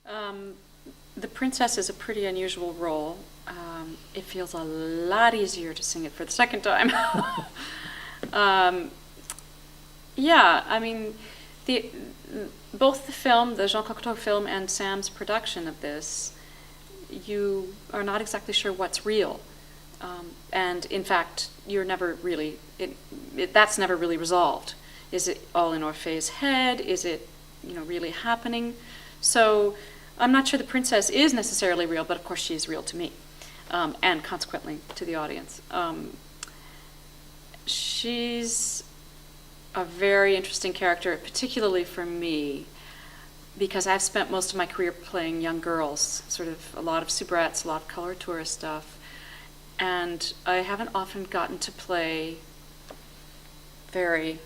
Um, the princess is a pretty unusual role. It feels a lot easier to sing it for the second time. Yeah, I mean, both the film, the Jean Cocteau film, and Sam's production of this, you are not exactly sure what's real. And in fact, you're never really, that's never really resolved. Is it all in Orphée's head? Is it, really happening? So I'm not sure the princess is necessarily real, but of course she is real to me, and consequently to the audience. She's a very interesting character, particularly for me, because I've spent most of my career playing young girls, sort of a lot of soubrettes, a lot of color tourist stuff, and I haven't often gotten to play very,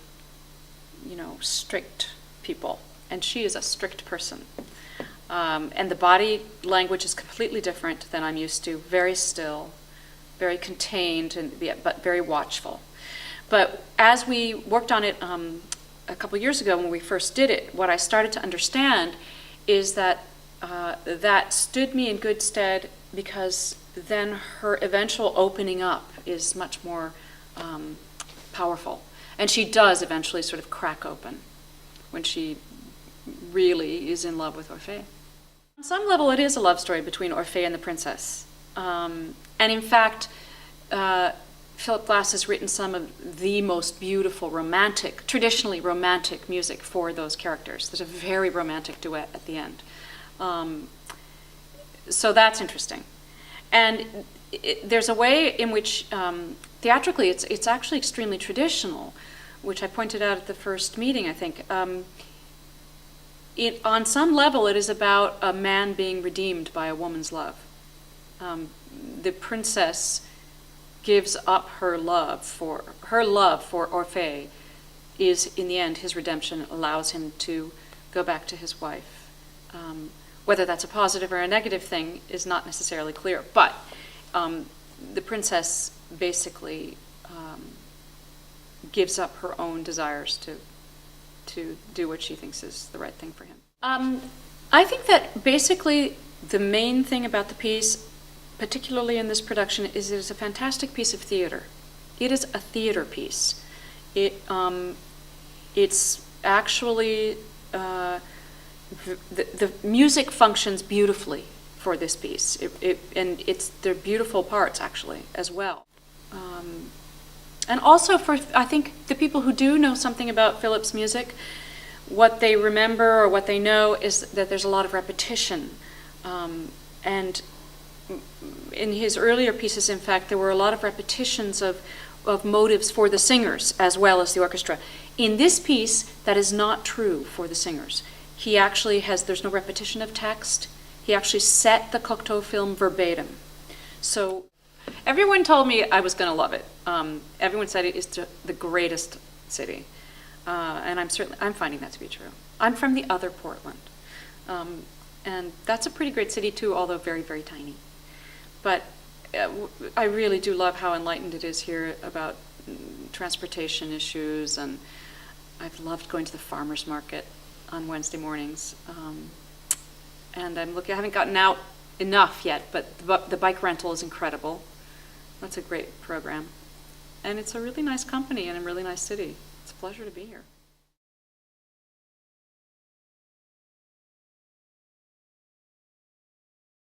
strict people, and she is a strict person. And the body language is completely different than I'm used to, very still, very contained, but very watchful. But as we worked on it a couple years ago when we first did it, what I started to understand is that that stood me in good stead, because then her eventual opening up is much more powerful. And she does eventually sort of crack open when she really is in love with Orphée. On some level, it is a love story between Orphée and the princess. And in fact, Philip Glass has written some of the most beautiful traditionally romantic music for those characters. There's a very romantic duet at the end. So that's interesting. And there's a way in which, theatrically, it's actually extremely traditional, which I pointed out at the first meeting, I think. On some level, it is about a man being redeemed by a woman's love. The princess gives up her love for Orphée is, in the end, his redemption allows him to go back to his wife. Whether that's a positive or a negative thing is not necessarily clear, but the princess basically gives up her own desires to do what she thinks is the right thing for him. I think that basically the main thing about the piece, particularly in this production, is it is a fantastic piece of theater. It is a theater piece. It's actually, the music functions beautifully for this piece, and they're beautiful parts actually as well. And also for, I think, the people who do know something about Philip's music, what they remember or what they know is that there's a lot of repetition. And in his earlier pieces, in fact, there were a lot of repetitions of motives for the singers as well as the orchestra. In this piece, that is not true for the singers. He actually there's no repetition of text. He actually set the Cocteau film verbatim. So everyone told me I was going to love it. Everyone said it is the greatest city. And I'm finding that to be true. I'm from the other Portland. And that's a pretty great city too, although very, very tiny. But I really do love how enlightened it is here about transportation issues, and I've loved going to the farmer's market on Wednesday mornings. And I haven't gotten out enough yet, but the bike rental is incredible. That's a great program. And it's a really nice company and a really nice city. It's a pleasure to be here.